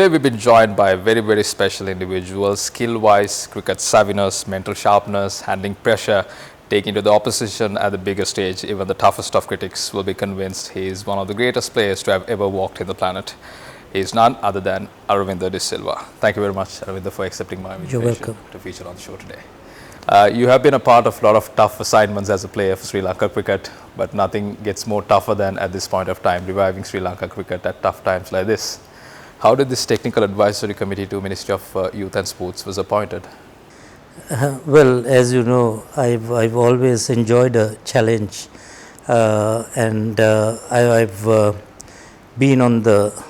Today we've been joined by very special individuals, skill-wise, cricket savviness, mental sharpness, handling pressure, taking to the opposition at the bigger stage. Even the toughest of critics will be convinced he is one of the greatest players to have ever walked in the planet. He is none other than Aravinda De Silva. Thank you very much, Aravinda, for accepting my invitation to feature on the show today. You have been a part of a lot of tough assignments as a player for Sri Lanka cricket, but nothing gets more tougher than at this point of time, reviving Sri Lanka cricket at tough times like this. How did this technical advisory committee to Ministry of Youth and Sports was appointed? Well, as you know, I've always enjoyed a challenge, and I've been on the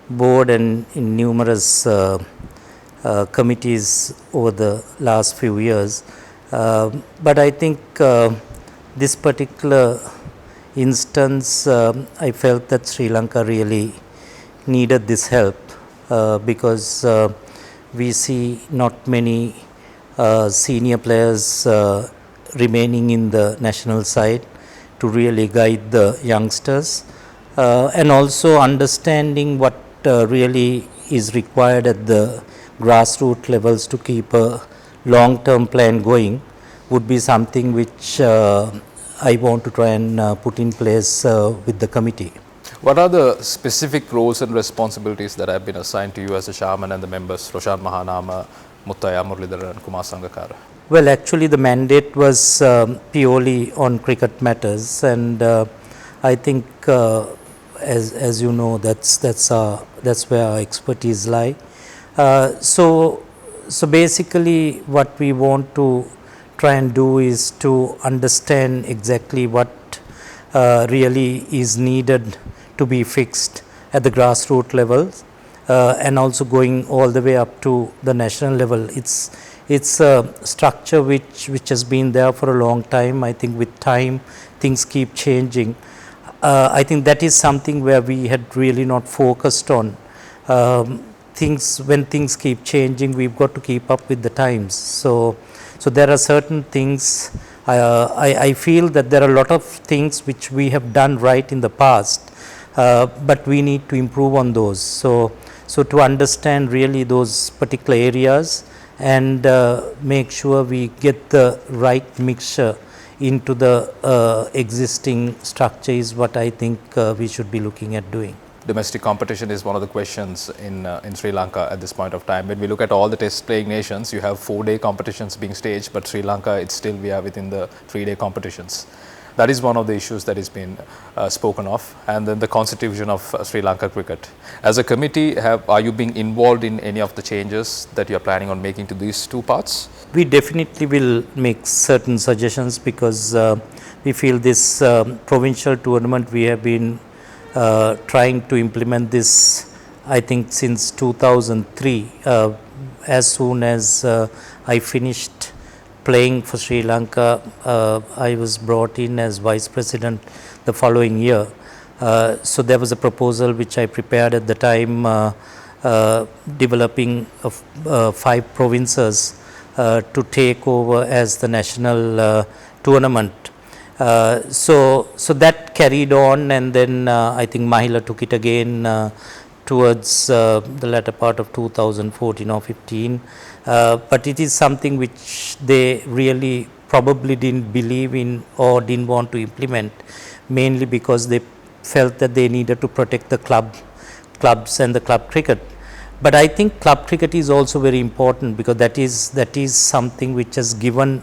board and in numerous committees over the last few years. But I think this particular instance, I felt that Sri Lanka really needed this help because we see not many senior players remaining in the national side to really guide the youngsters, and also understanding what really is required at the grassroots levels to keep a long-term plan going would be something which I want to try and put in place with the committee. What are the specific roles and responsibilities that have been assigned to you as a chairman and the members, Roshan Mahanama, Muttaya Muralidharan and Kumar Sangakkara? Well, actually the mandate was purely on cricket matters, and I think as you know, that's where our expertise lie. So basically what we want to try and do is to understand exactly what really is needed to be fixed at the grassroots levels, and also going all the way up to the national level. It's a structure which has been there for a long time. I think with time things keep changing. I think that is something where we had really not focused on. When things keep changing, we've got to keep up with the times. So there are certain things. I feel that there are a lot of things which we have done right in the past, but we need to improve on those. So to understand really those particular areas and make sure we get the right mixture into the existing structure is what I think we should be looking at doing. Domestic competition is one of the questions in Sri Lanka at this point of time. When we look at all the test playing nations, you have 4-day competitions being staged, but Sri Lanka, it's still we are within the 3-day competitions. That is one of the issues that has been spoken of. And then the constitution of Sri Lanka cricket. As a committee, are you being involved in any of the changes that you are planning on making to these two parts? We definitely will make certain suggestions because we feel this provincial tournament, we have been trying to implement this, I think, since 2003. As soon as I finished playing for Sri Lanka, I was brought in as vice president the following year. So there was a proposal which I prepared at the time, developing 5 provinces to take over as the national tournament. So that carried on, and then I think Mahila took it again towards the latter part of 2014 or 15. But it is something which they really probably didn't believe in or didn't want to implement, mainly because they felt that they needed to protect the clubs and the club cricket. But I think club cricket is also very important because that is something which has given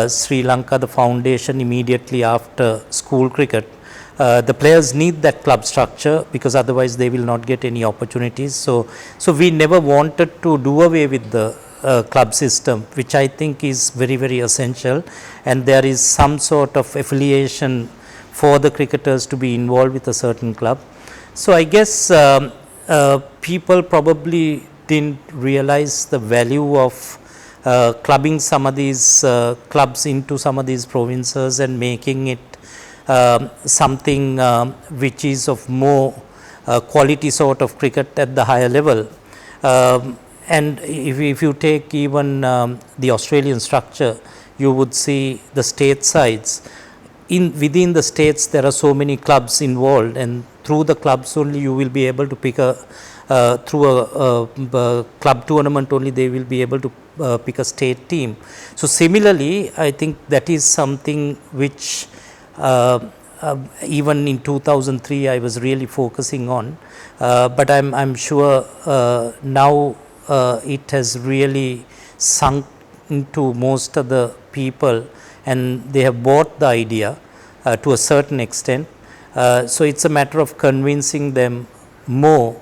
Sri Lanka the foundation immediately after school cricket. The players need that club structure because otherwise they will not get any opportunities. So we never wanted to do away with the club system, which I think is very essential, and there is some sort of affiliation for the cricketers to be involved with a certain club. So I guess people probably didn't realize the value of clubbing some of these clubs into some of these provinces and making it something which is of more quality sort of cricket at the higher level. And if you take even the Australian structure, you would see the state sides. Within the states there are so many clubs involved, and through the clubs only you will be able to pick a through a club tournament only they will be able to pick a state team. So similarly, I think that is something which even in 2003 I was really focusing on, but I'm sure now it has really sunk into most of the people and they have bought the idea to a certain extent. So it's a matter of convincing them more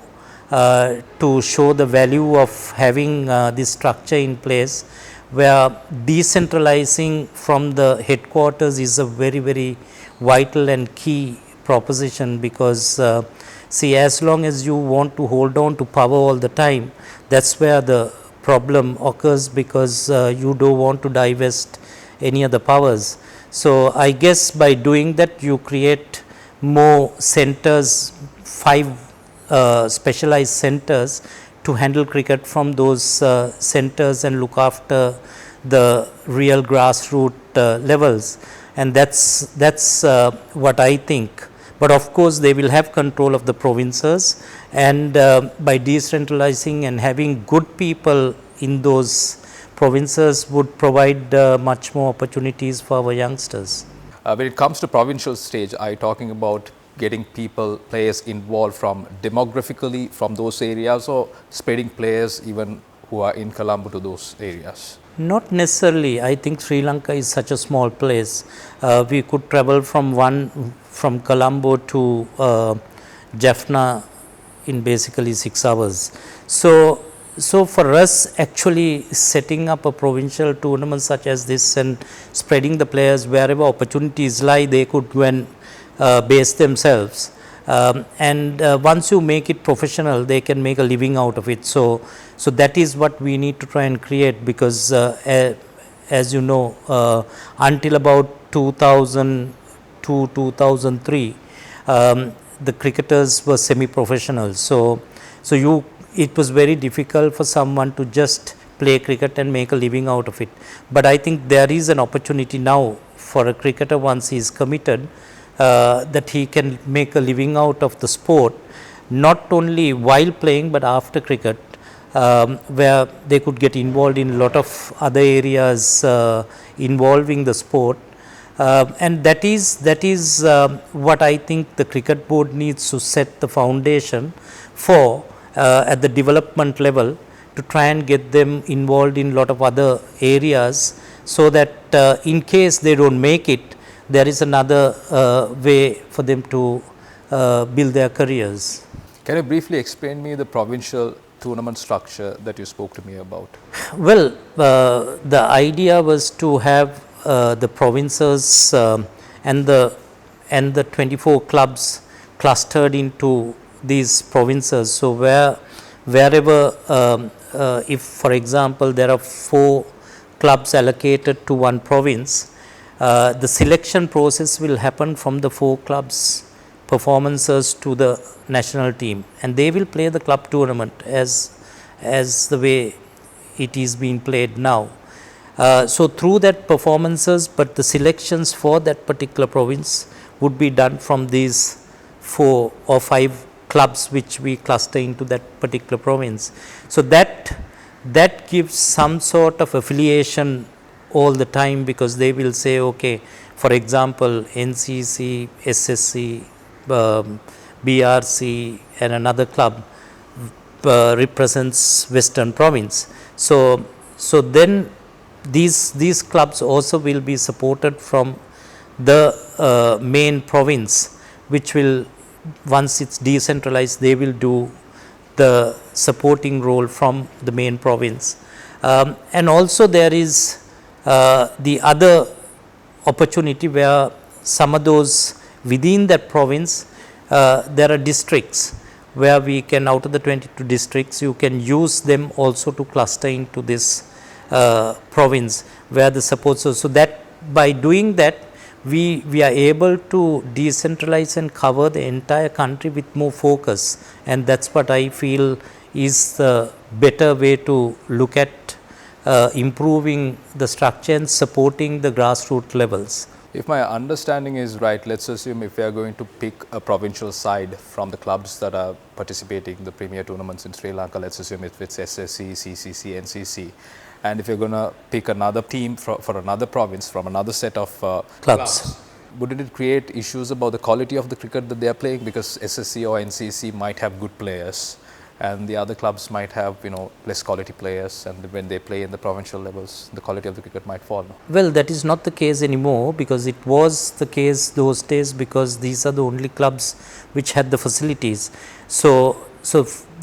to show the value of having this structure in place, where decentralizing from the headquarters is a very vital and key proposition, because see, as long as you want to hold on to power all the time, that's where the problem occurs, because you don't want to divest any of the powers. So I guess by doing that you create more centers, 5 specialized centers to handle cricket from those centers and look after the real grassroots levels, and that's what I think. But of course they will have control of the provinces, and by decentralizing and having good people in those provinces would provide much more opportunities for our youngsters. When it comes to provincial stage, are you talking about getting people, players involved from demographically from those areas, or spreading players even who are in Colombo to those areas? Not necessarily. I think Sri Lanka is such a small place. We could travel from Colombo to Jaffna in basically 6 hours. So for us, actually setting up a provincial tournament such as this and spreading the players wherever opportunities lie, they could go and base themselves. And once you make it professional, they can make a living out of it. So that is what we need to try and create, because as you know, until about 2002, 2003, the cricketers were semi-professional. So it was very difficult for someone to just play cricket and make a living out of it. But I think there is an opportunity now for a cricketer, once he is committed, that he can make a living out of the sport, not only while playing but after cricket, where they could get involved in a lot of other areas involving the sport. And that is what I think the cricket board needs to set the foundation for at the development level, to try and get them involved in a lot of other areas, so that in case they don't make it, there is another way for them to build their careers. Can you briefly explain me the provincial tournament structure that you spoke to me about? Well, the idea was to have the provinces and the 24 clubs clustered into these provinces. So wherever if for example there are 4 clubs allocated to one province, the selection process will happen from the 4 clubs performances to the national team, and they will play the club tournament as the way it is being played now. So through that performances, but the selections for that particular province would be done from these 4 or 5 clubs which we cluster into that particular province. So that gives some sort of affiliation all the time, because they will say, okay, for example, NCC, SSC, BRC and another club represents Western Province. So then these clubs also will be supported from the main province, which will, once it's decentralized, they will do the supporting role from the main province. And also there is the other opportunity where some of those within that province, there are districts where we can, out of the 22 districts, you can use them also to cluster into this province where the support. So that by doing that, we are able to decentralize and cover the entire country with more focus, and that's what I feel is the better way to look at improving the structure and supporting the grassroots levels. If my understanding is right, let's assume if we are going to pick a provincial side from the clubs that are participating in the premier tournaments in Sri Lanka, let's assume if it's SSC, CCC, NCC, and if you're going to pick another team for another province from another set of Clubs. wouldn't it create issues about the quality of the cricket that they are playing? Because SSC or NCC might have good players, and the other clubs might have, you know, less quality players, and when they play in the provincial levels, the quality of the cricket might fall. Well, that is not the case anymore, because it was the case those days, because these are the only clubs which had the facilities. So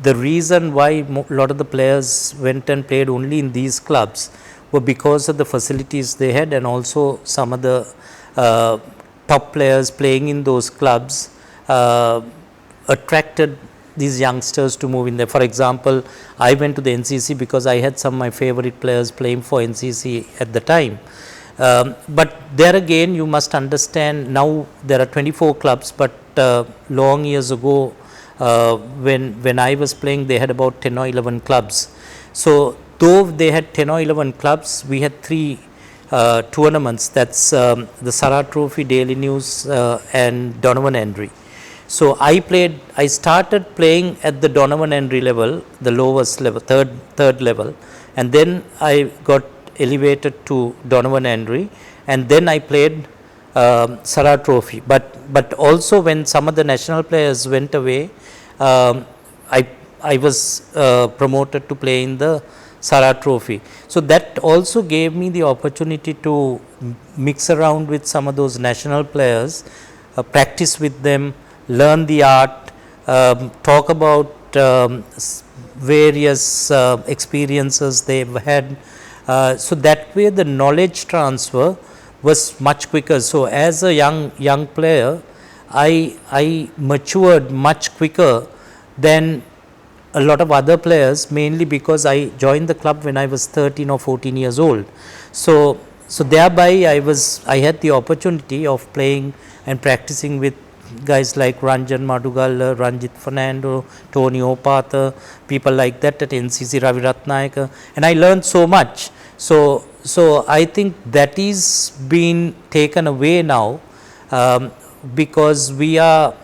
the reason why a lot of the players went and played only in these clubs were because of the facilities they had, and also some of the top players playing in those clubs attracted these youngsters to move in there. For example, I went to the NCC because I had some of my favorite players playing for NCC at the time. But there again, you must understand, now there are 24 clubs, but long years ago, when I was playing, they had about 10 or 11 clubs. So though they had 10 or 11 clubs, we had 3 tournaments. That's the Sarah Trophy, Daily News, and Donovan Henry. So I started playing at the Donovan Henry level, the lowest level, third level, and then I got elevated to Donovan Henry, and then I played Sarah Trophy. But also when some of the national players went away, I was promoted to play in the Sarah Trophy. So that also gave me the opportunity to mix around with some of those national players, practice with them, learn the art, talk about various experiences they've had. So that way the knowledge transfer was much quicker. So as a young player, I matured much quicker than a lot of other players, mainly because I joined the club when I was 13 or 14 years old. So thereby I had the opportunity of playing and practicing with guys like Ranjan Madugalla, Ranjit Fernando, Tony Opatha, people like that at NCC, Ravi Ratnayaka, and I learned so much. So I think that is being taken away now, because we are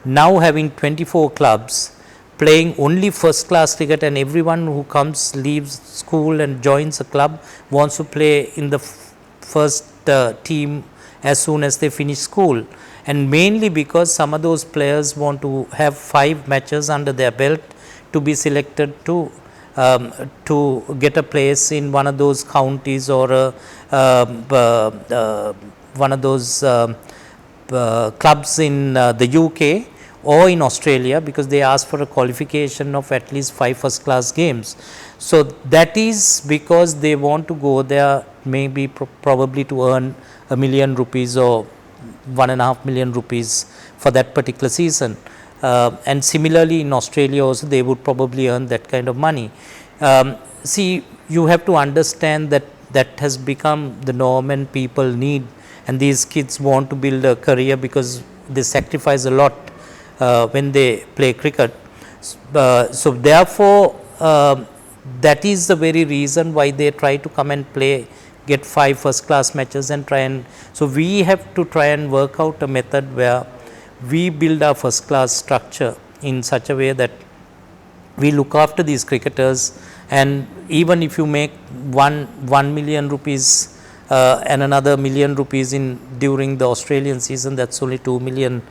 now having 24 clubs playing only first class cricket, and everyone who comes, leaves school and joins a club wants to play in the first team as soon as they finish school. And mainly because some of those players want to have 5 matches under their belt to be selected to get a place in one of those counties or one of those clubs in the UK or in Australia, because they ask for a qualification of at least 5 first class games. So that is because they want to go there, maybe probably to earn $1 million or 1.5 million rupees for that particular season. And similarly in Australia also they would probably earn that kind of money. See, you have to understand that has become the norm and people need, and these kids want to build a career because they sacrifice a lot when they play cricket. So therefore that is the very reason why they try to come and play, get 5 first class matches and try and, so we have to try and work out a method where we build our first class structure in such a way that we look after these cricketers, and even if you make 1 million rupees and another $1 million in during the Australian season, that's only 2 million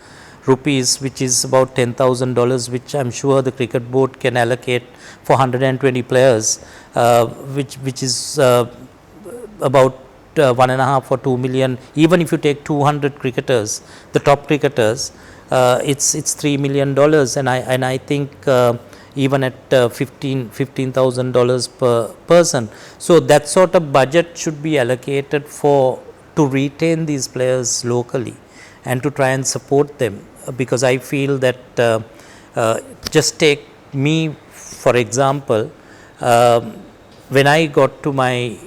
rupees, which is about $10,000, which I'm sure the cricket board can allocate for 120 players, which is about 1.5 or 2 million. Even if you take 200 cricketers, the top cricketers, it's $3 million, and I think even at $15,000 per person. So that sort of budget should be allocated to retain these players locally and to try and support them, because I feel that just take me for example, when I got to my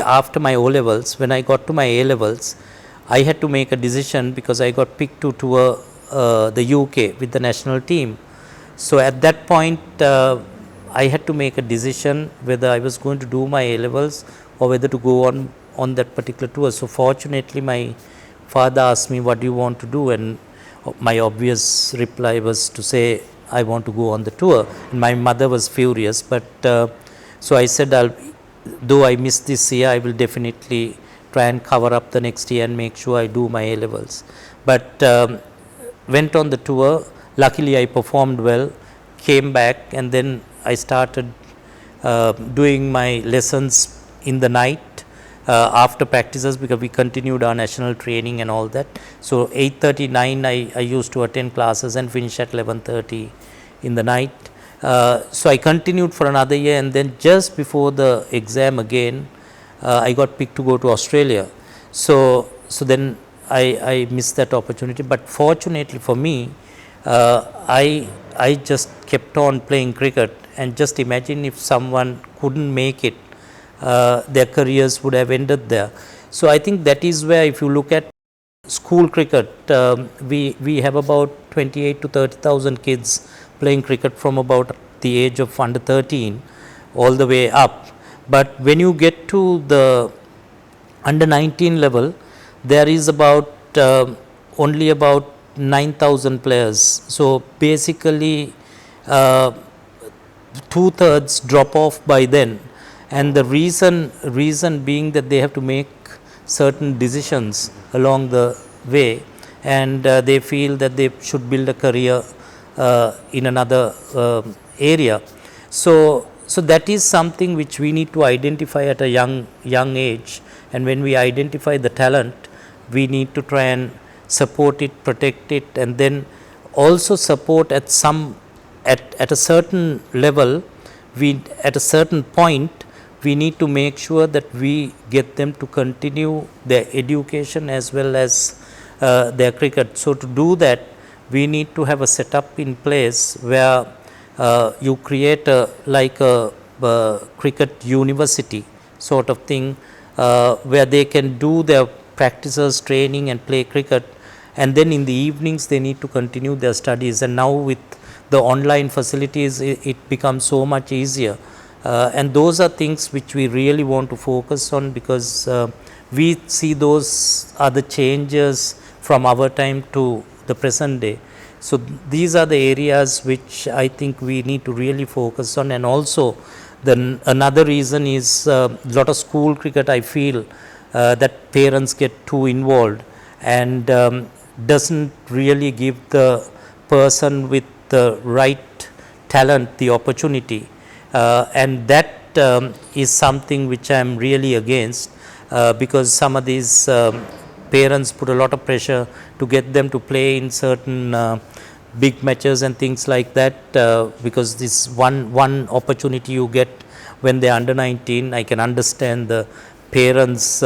after my O levels, when I got to my A levels, I had to make a decision because I got picked to tour the UK with the national team. So at that point I had to make a decision whether I was going to do my A levels or whether to go on that particular tour. So fortunately, my father asked me, what do you want to do? And my obvious reply was to say, I want to go on the tour. And my mother was furious, but so I said, though I missed this year, I will definitely try and cover up the next year and make sure I do my A levels. But went on the tour. Luckily, I performed well, came back, and then I started doing my lessons in the night after practices, because we continued our national training and all that. So 8:39 I used to attend classes and finish at 11:30 in the night. So I continued for another year, and then just before the exam again, I got picked to go to Australia. So then I missed that opportunity. But fortunately for me, I just kept on playing cricket, and just imagine if someone couldn't make it, their careers would have ended there. So I think that is where, if you look at school cricket, we have about 28 to 30,000 kids playing cricket from about the age of under 13 all the way up. But when you get to the under 19 level, there is about only about 9,000 players. So basically, 2/3 drop off by then, and the reason being that they have to make certain decisions along the way, and they feel that they should build a career in another area. So that is something which we need to identify at a young age, and when we identify the talent, we need to try and support it, protect it, and then also support at a certain level. At a certain point, we need to make sure that we get them to continue their education as well as their cricket. So to do that, we need to have a setup in place where you create like a cricket university sort of thing, where they can do their practices, training, and play cricket, and then in the evenings they need to continue their studies. And now with the online facilities, it becomes so much easier, and those are things which we really want to focus on, because we see those are the changes from our time to the present day. So these are the areas which I think we need to really focus on. And also another reason is lot of school cricket, I feel that parents get too involved, and doesn't really give the person with the right talent the opportunity, and that is something which I am really against, because some of these parents put a lot of pressure to get them to play in certain big matches and things like that, because this one opportunity you get when they are under 19. I can understand the parents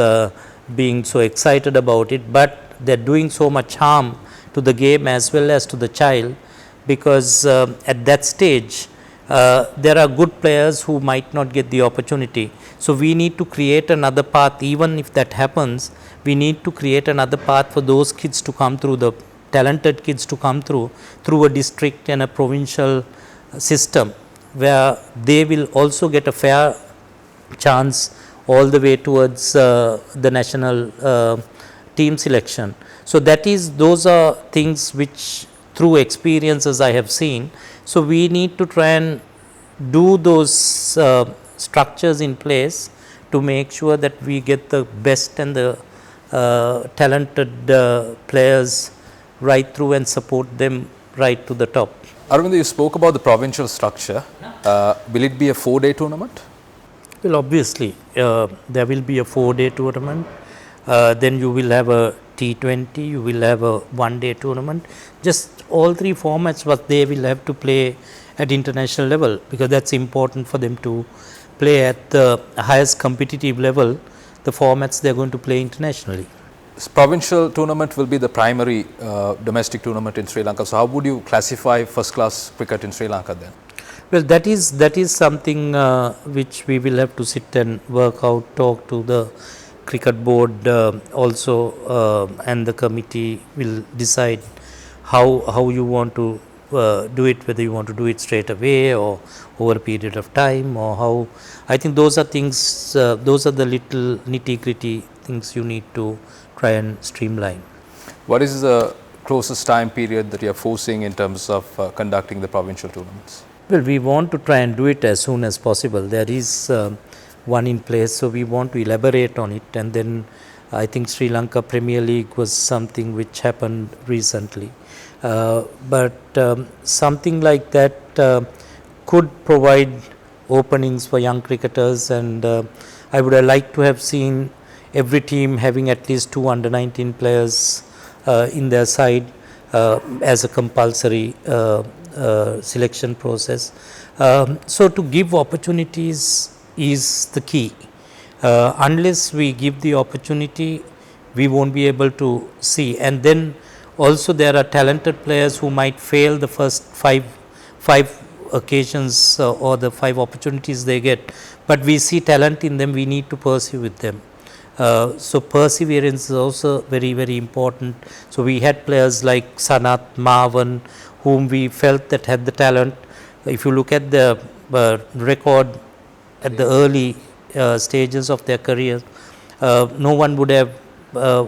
being so excited about it, but they are doing so much harm to the game as well as to the child, because at that stage there are good players who might not get the opportunity. So we need to create another path. Even if that happens, we need to create another path for those kids to come through, the talented kids to come through a district and a provincial system, where they will also get a fair chance all the way towards the national team selection. So those are things which through experiences I have seen. So we need to try and do those structures in place to make sure that we get the best and the talented players right through and support them right to the top. Aravinda, you spoke about the provincial structure. Will it be a 4-day tournament? Well, obviously, there will be a 4-day tournament. Then you will have a T20, you will have a 1-day tournament. Just all three formats, what they will have to play at international level, because that's important for them to play at the highest competitive level, the formats they are going to play internationally. This provincial tournament will be the primary domestic tournament in Sri Lanka. So how would you classify first class cricket in Sri Lanka then? Well, that is something which we will have to sit and work out, talk to the cricket board also, and the committee will decide how you want to do it, whether you want to do it straight away or over a period of time, or how. I think those are things, those are the little nitty-gritty things you need to try and streamline. What is the closest time period that you are forcing in terms of conducting the provincial tournaments? Well, we want to try and do it as soon as possible. There is one in place, so we want to elaborate on it. And then I think Sri Lanka Premier League was something which happened recently. But something like that could provide openings for young cricketers, and I would have liked to have seen every team having at least 2 under-19 players in their side as a compulsory selection process. So to give opportunities is the key. Unless we give the opportunity, we won't be able to see. And then also there are talented players who might fail the first five occasions or the 5 opportunities they get, but we see talent in them, we need to pursue with them. So perseverance is also very, very important. So we had players like Sanath, Mahavan, whom we felt that had the talent. If you look at the record at the early stages of their career, no one would have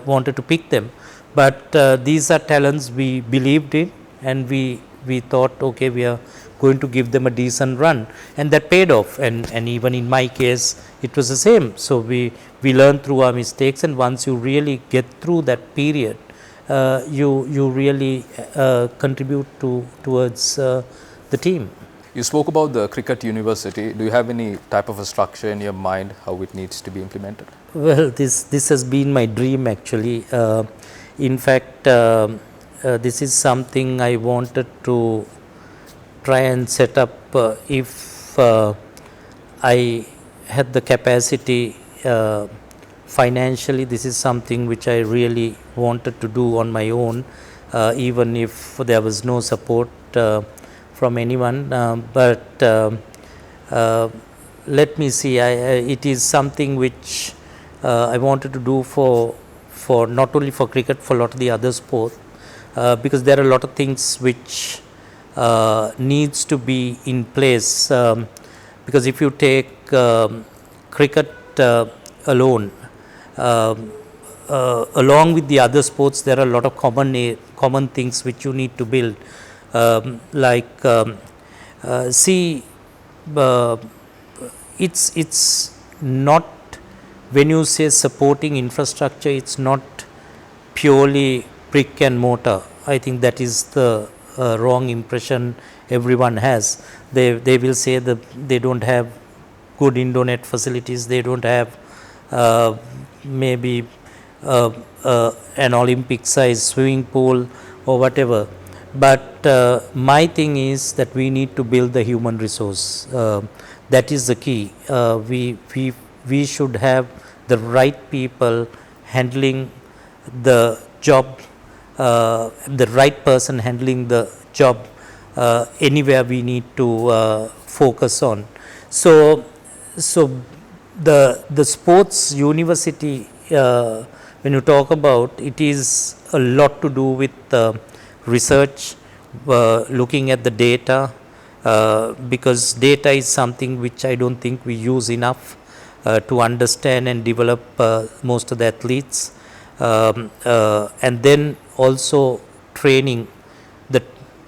wanted to pick them. But these are talents we believed in, and we thought, okay, we are going to give them a decent run, and that paid off. And even in my case, it was the same. So we learn through our mistakes, and once you really get through that period, you really contribute towards the team. You spoke about the cricket university. Do you have any type of a structure in your mind how it needs to be implemented? Well, this has been my dream actually. In fact, this is something I wanted to try and set up if I had the capacity financially. This is something which I really wanted to do on my own, even if there was no support from anyone. But let me see, it is something which I wanted to do for not only for cricket, for a lot of the other sports, because there are a lot of things which needs to be in place. Because if you take cricket alone, along with the other sports, there are a lot of common things which you need to build. It's not, when you say supporting infrastructure, it's not purely brick and mortar. I think that is the wrong impression everyone has. They will say that they don't have good Indonet facilities, they don't have maybe an Olympic size swimming pool or whatever. But my thing is that we need to build the human resource. That is the key. We should have the right people handling the job, the right person handling the job anywhere we need to focus on. So the sports university, when you talk about, it is a lot to do with research, looking at the data, because data is something which I don't think we use enough to understand and develop most of the athletes, and then also training the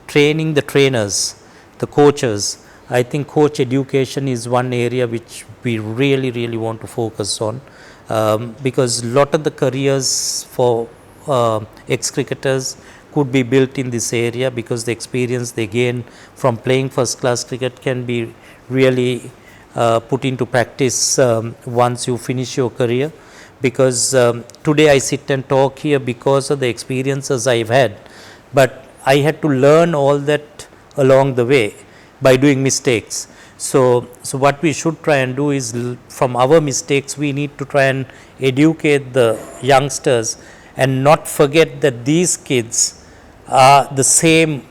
trainers, the coaches. I think coach education is one area which we really want to focus on, because a lot of the careers for ex-cricketers could be built in this area, because the experience they gain from playing first class cricket can be really put into practice once you finish your career. Because today I sit and talk here because of the experiences I've had, but I had to learn all that along the way by doing mistakes. So what we should try and do is, from our mistakes, we need to try and educate the youngsters and not forget that these kids are the same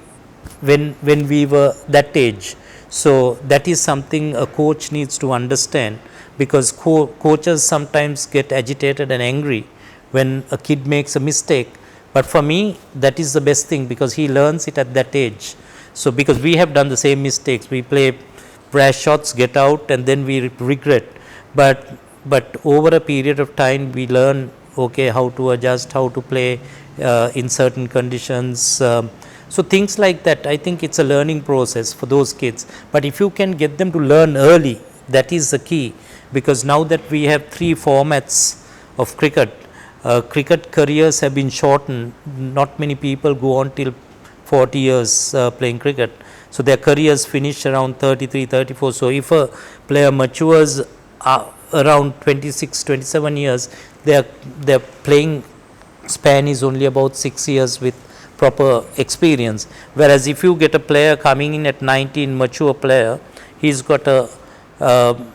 when we were that age. So that is something a coach needs to understand, because coaches sometimes get agitated and angry when a kid makes a mistake. But for me, that is the best thing, because he learns it at that age. So because we have done the same mistakes, we play brash shots, get out, and then we regret. But over a period of time, we learn, okay, how to adjust, how to play in certain conditions. So things like that, I think it's a learning process for those kids. But if you can get them to learn early, that is the key. Because now that we have 3 formats of cricket, cricket careers have been shortened. Not many people go on till 40 years playing cricket. So their careers finish around 33, 34. So if a player matures around 26, 27 years, their playing span is only about 6 years with proper experience. Whereas if you get a player coming in at 19, mature player, he's got a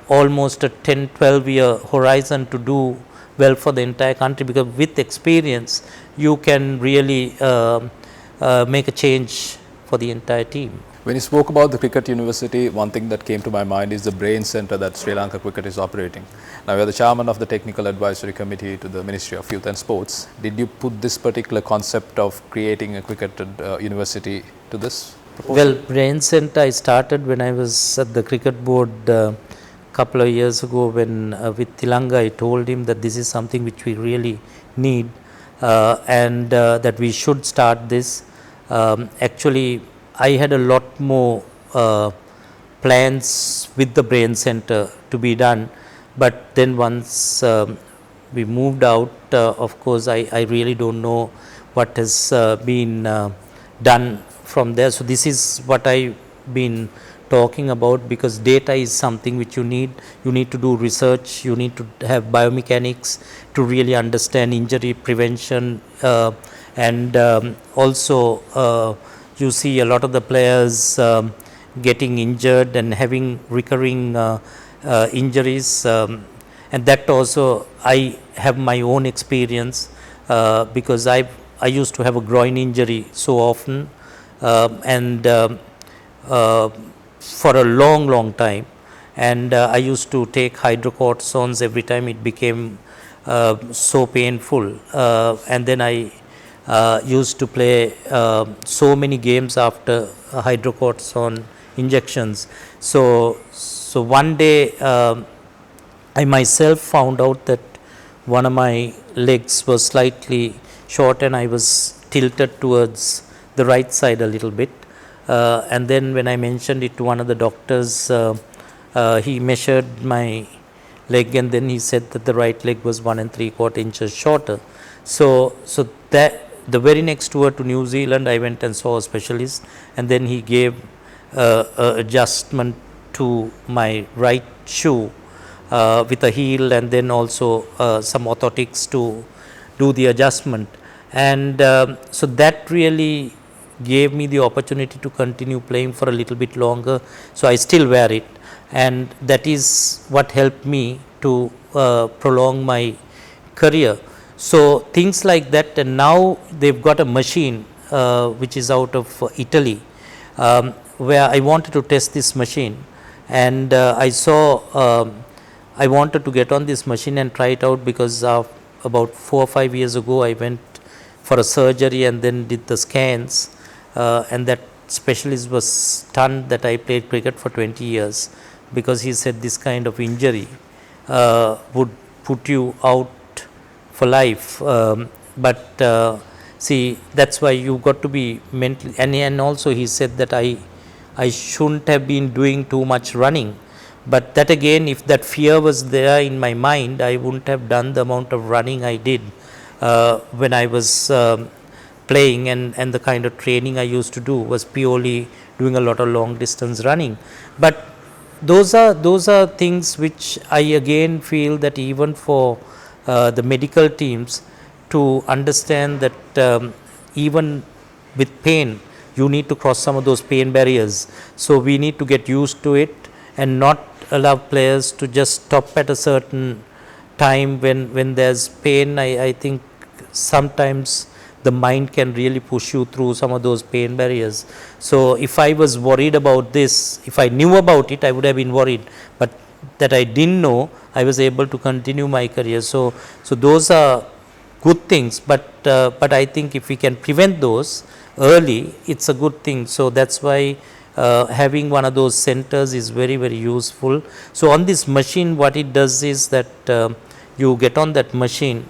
almost a 10, 12 year horizon to do well for the entire country, because with experience you can really make a change for the entire team. When you spoke about the Cricket University, one thing that came to my mind is the brain center that Sri Lanka Cricket is operating. Now, you are the chairman of the Technical Advisory Committee to the Ministry of Youth and Sports. Did you put this particular concept of creating a cricket university to this proposal? Well, brain center I started when I was at the cricket board couple of years ago, when with Tilanga I told him that this is something which we really need, and that we should start this. Actually, I had a lot more plans with the brain center to be done, but then once we moved out, of course I really don't know what has been done from there. So this is what I've been talking about, because data is something which you need to do research, you need to have biomechanics to really understand injury prevention, and also you see a lot of the players getting injured and having recurring injuries, and that also I have my own experience, because I used to have a groin injury so often, and for a long time, and I used to take hydrocortisone every time it became so painful, and then I used to play so many games after hydrocortisone injections. So one day I myself found out that one of my legs was slightly short and I was tilted towards the right side a little bit. And then when I mentioned it to one of the doctors, he measured my leg and then he said that the right leg was 1 3/4 inches shorter. So that the very next tour to New Zealand, I went and saw a specialist, and then he gave adjustment to my right shoe with a heel, and then also some orthotics to do the adjustment. And so that really gave me the opportunity to continue playing for a little bit longer. So I still wear it, and that is what helped me to prolong my career. So things like that, and now they've got a machine which is out of Italy, where I wanted to test this machine, and I saw I wanted to get on this machine and try it out, because about 4 or 5 years ago I went for a surgery and then did the scans, and that specialist was stunned that I played cricket for 20 years, because he said this kind of injury would put you out for life. But see, that's why you got to be mentally, and also he said that I shouldn't have been doing too much running. But that again, if that fear was there in my mind, I wouldn't have done the amount of running I did when I was playing, and the kind of training I used to do was purely doing a lot of long distance running. But those are things which I again feel that even for the medical teams to understand that even with pain, you need to cross some of those pain barriers. So we need to get used to it and not allow players to just stop at a certain time when there's pain. I think sometimes the mind can really push you through some of those pain barriers. So if I was worried about this, if I knew about it, I would have been worried. But that I didn't know, I was able to continue my career. So those are good things. But I think if we can prevent those early, it's a good thing. So that's why having one of those centers is very, very useful. So on this machine, what it does is that you get on that machine,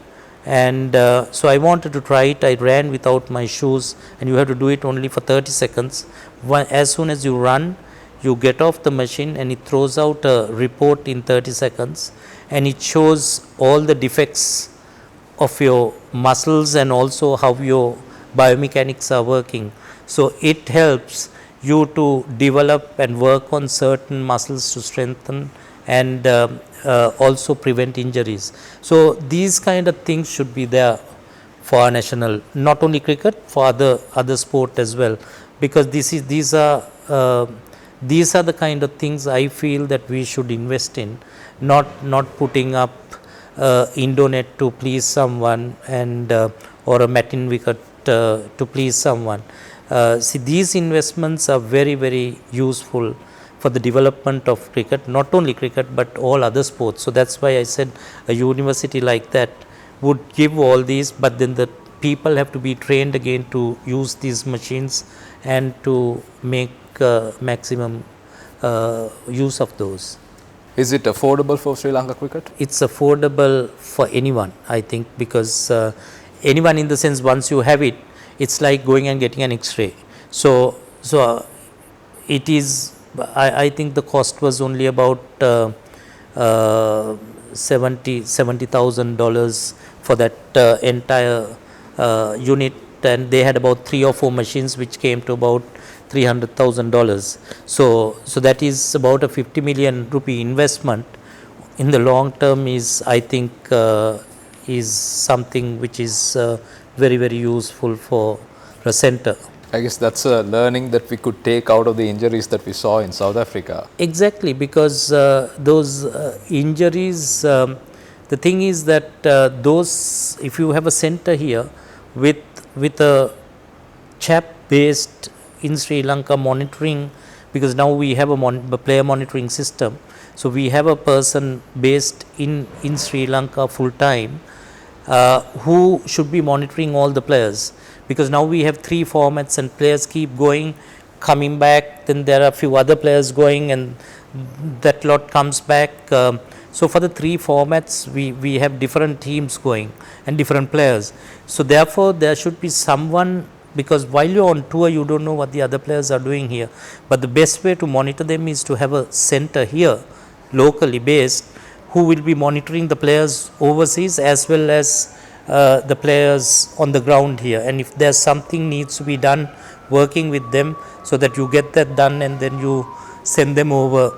and so I wanted to try it. I ran without my shoes, and you have to do it only for 30 seconds. As soon as you run, you get off the machine and it throws out a report in 30 seconds, and it shows all the defects of your muscles and also how your biomechanics are working. So it helps you to develop and work on certain muscles to strengthen and also prevent injuries. So these kind of things should be there for our national, not only cricket, for other sport as well, because these are the kind of things I feel that we should invest in, not putting up Indonet to please someone and or a Matin wicket to please someone. See, these investments are very, very useful for the development of cricket, not only cricket but all other sports. So that's why I said a university like that would give all these, but then the people have to be trained again to use these machines and to make maximum use of those. Is it affordable for Sri Lanka cricket? It's affordable for anyone, I think, because anyone, in the sense, once you have it, it's like going and getting an X-ray. So it is. I think the cost was only about $70,000 for that entire unit, and they had about 3 or 4 machines which came to about $300,000. So that is about a 50 million rupee investment. In the long term, is, I think, is something which is very, very useful for a center. I guess that's a learning that we could take out of the injuries that we saw in South Africa. Exactly, because those injuries, the thing is that those, if you have a center here with a chap based in Sri Lanka monitoring, because now we have a player monitoring system. So we have a person based in Sri Lanka full time who should be monitoring all the players, because now we have 3 formats and players keep going, coming back, then there are a few other players going and that lot comes back. So for the 3 formats, we have different teams going and different players. So therefore there should be someone, because while you're on tour you don't know what the other players are doing here, but the best way to monitor them is to have a center here locally based who will be monitoring the players overseas as well as the players on the ground here, and if there's something needs to be done, working with them so that you get that done and then you send them over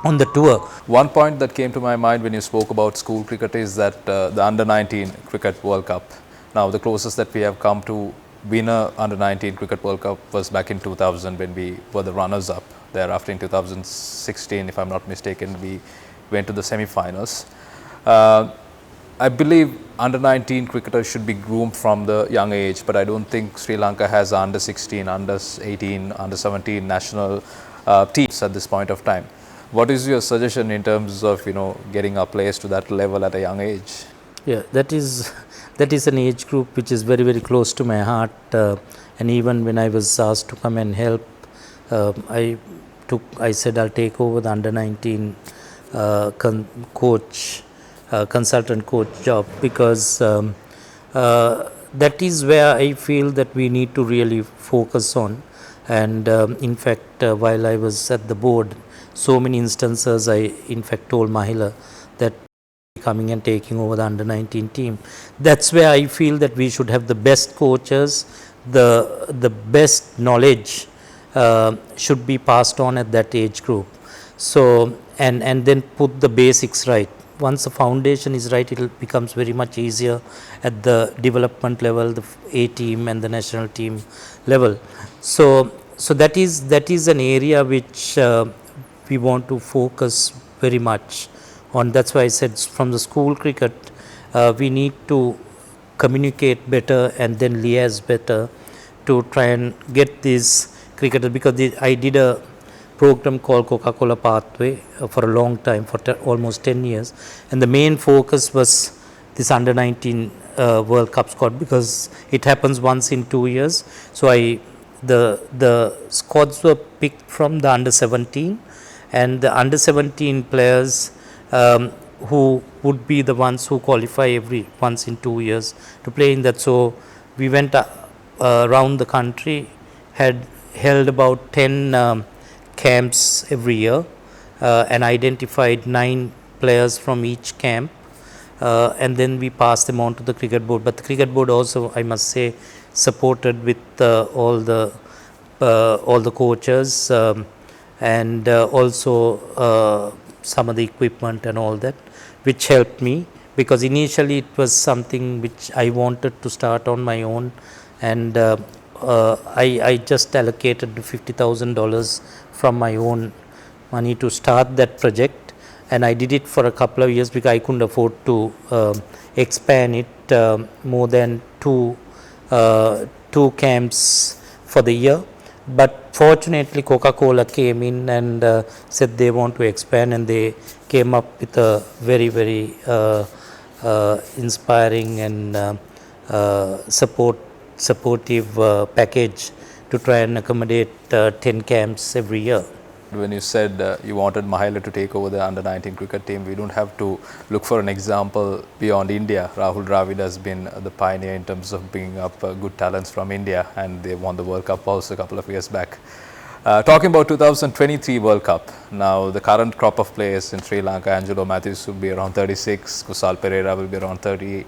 on the tour. One point that came to my mind when you spoke about school cricket is that the Under-19 Cricket World Cup. Now the closest that we have come to win a Under-19 Cricket World Cup was back in 2000 when we were the runners-up. Thereafter in 2016, if I'm not mistaken, we went to the semi-finals. I believe Under-19 cricketers should be groomed from the young age, but I don't think Sri Lanka has Under-16, Under-18, Under-17 national teams at this point of time. What is your suggestion in terms of getting our players to that level at a young age? Yeah, that is an age group which is very, very close to my heart, and even when I was asked to come and help, I said I'll take over the Under-19 consultant coach job, because that is where I feel that we need to really focus on. And in fact, while I was at the board, so many instances I in fact told Mahila that coming and taking over the Under-19 team. That's where I feel that we should have the best coaches, the best knowledge should be passed on at that age group. So and then put the basics right. Once the foundation is right, it becomes very much easier at the development level, the A team and the national team level. So that is an area which we want to focus very much on. That's why I said from the school cricket, we need to communicate better and then liaise better to try and get these cricketers, because I did a program called Coca-Cola Pathway for a long time, for almost 10 years, and the main focus was this under 19 World Cup squad, because it happens once in 2 years. So the squads were picked from the under 17, and the under 17 players who would be the ones who qualify every once in 2 years to play in that. So we went around the country, had held about 10 camps every year, and identified 9 players from each camp, and then we passed them on to the cricket board. But the cricket board also, I must say, supported with all the coaches, and also some of the equipment and all that, which helped me, because initially it was something which I wanted to start on my own, and I just allocated $50,000 from my own money to start that project, and I did it for a couple of years because I couldn't afford to expand it more than two camps for the year. But fortunately, Coca-Cola came in and said they want to expand, and they came up with a very inspiring and supportive package to try and accommodate 10 camps every year. When you said you wanted Mahila to take over the under-19 cricket team, we don't have to look for an example beyond India. Rahul Dravid has been the pioneer in terms of bringing up good talents from India, and they won the World Cup also a couple of years back. Talking about 2023 World Cup, now the current crop of players in Sri Lanka, Angelo Mathews will be around 36, Kusal Pereira will be around 30,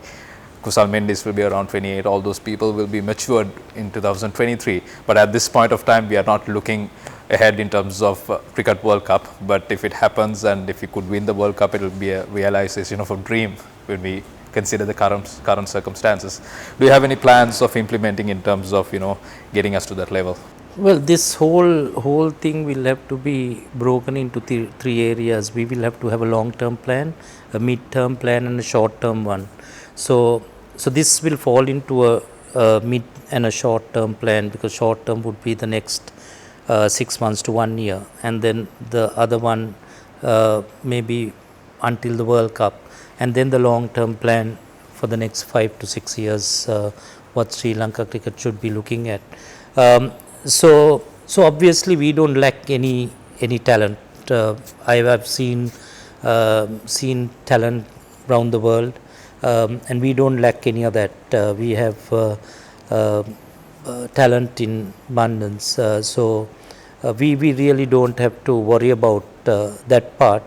Kusal Mendis will be around 28. All those people will be matured in 2023. But at this point of time, we are not looking ahead in terms of Cricket World Cup. But if it happens and if we could win the World Cup, it will be a realization of a dream when we consider the current circumstances. Do you have any plans of implementing in terms of getting us to that level? Well, this whole thing will have to be broken into three areas. We will have to have a long-term plan, a mid-term plan, and a short-term one. So this will fall into a mid and a short-term plan, because short-term would be the next 6 months to 1 year, and then the other one maybe until the World Cup, and then the long-term plan for the next 5 to 6 years, what Sri Lanka cricket should be looking at. So obviously we don't lack any talent. I have seen talent around the world, and we don't lack any of that. We have talent in abundance. So we really don't have to worry about that part,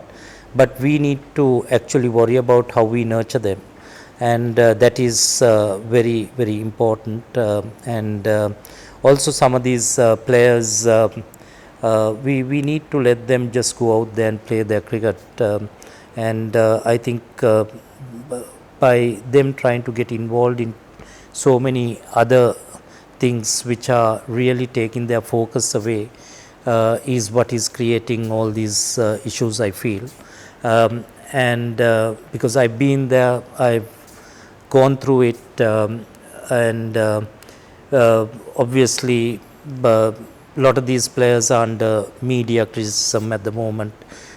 but we need to actually worry about how we nurture them, and that is very important. And also some of these players, we need to let them just go out there and play their cricket, and I think by them trying to get involved in so many other things which are really taking their focus away is what is creating all these issues, I feel. And because I've been there, I've gone through it, and obviously a lot of these players are under media criticism at the moment,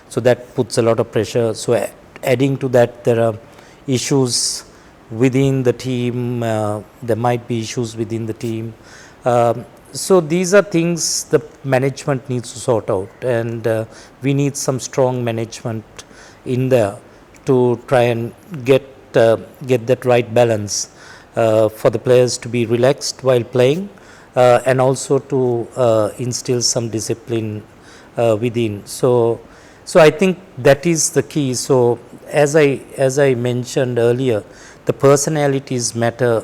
so that puts a lot of pressure. So adding to that, there are issues within the team, there might be issues within the team. So these are things the management needs to sort out, and we need some strong management in there to try and get that right balance for the players to be relaxed while playing, and also to instill some discipline within. So I think that is the key. So as I mentioned earlier, the personalities matter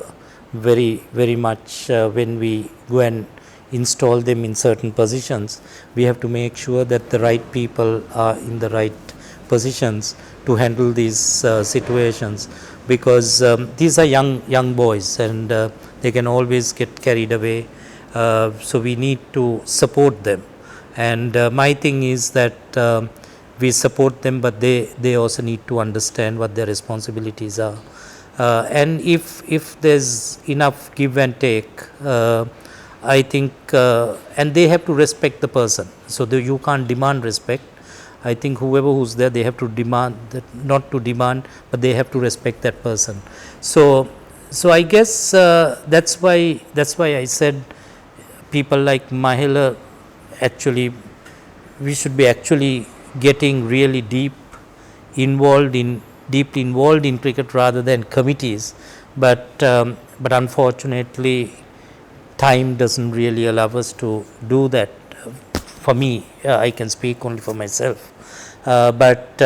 very much when we go and install them in certain positions. We have to make sure that the right people are in the right positions to handle these situations, because these are young boys, and they can always get carried away. So we need to support them, and my thing is that we support them, but they also need to understand what their responsibilities are. And if there's enough give and take, I think, and they have to respect the person. So you can't demand respect. I think whoever who's there, they have to demand that, not to demand, but they have to respect that person. So I guess that's why I said people like Mahela, actually we should be actually getting really deeply involved in cricket rather than committees, but unfortunately time doesn't really allow us to do that. For me, I can speak only for myself, but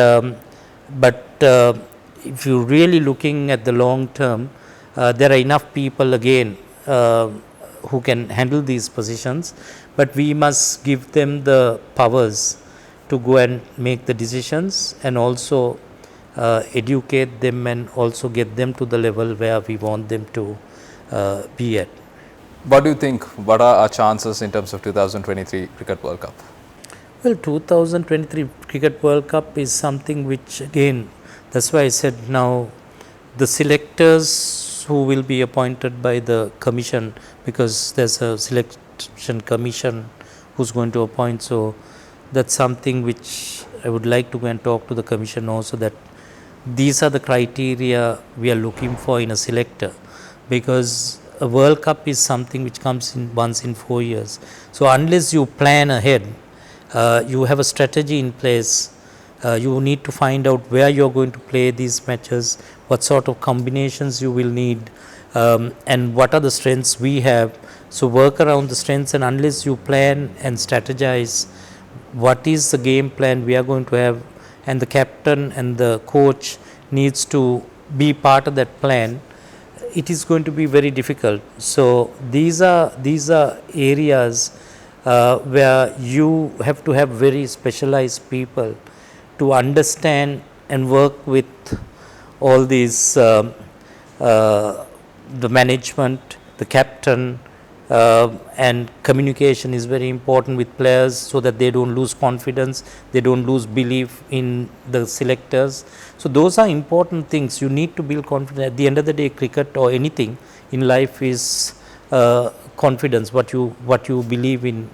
if you're really looking at the long term, there are enough people again who can handle these positions, but we must give them the powers to go and make the decisions, and also educate them, and also get them to the level where we want them to be at. What do you think? What are our chances in terms of 2023 Cricket World Cup? Well, 2023 Cricket World Cup is something which, again, that's why I said now the selectors who will be appointed by the commission, because there's a selection commission who's going to appoint. So that's something which I would like to go and talk to the commission also, that these are the criteria we are looking for in a selector, because a World Cup is something which comes in once in 4 years. So unless you plan ahead, you have a strategy in place, you need to find out where you're going to play these matches, what sort of combinations you will need, and what are the strengths we have. So work around the strengths, and unless you plan and strategize what is the game plan we are going to have, and the captain and the coach needs to be part of that plan, it is going to be very difficult. So these are areas where you have to have very specialized people to understand and work with all these the management, the captain, and communication is very important with players, so that they don't lose confidence, they don't lose belief in the selectors. So those are important things. You need to build confidence. At the end of the day, cricket or anything in life is confidence, what you believe in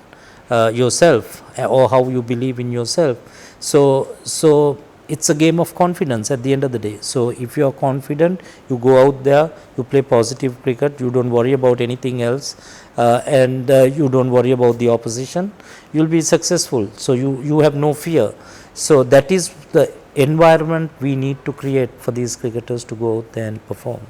yourself, or how you believe in yourself. So it's a game of confidence at the end of the day. So if you are confident, you go out there, you play positive cricket, you don't worry about anything else, and you don't worry about the opposition, you'll be successful. So you have no fear. So that is the environment we need to create for these cricketers to go out there and perform.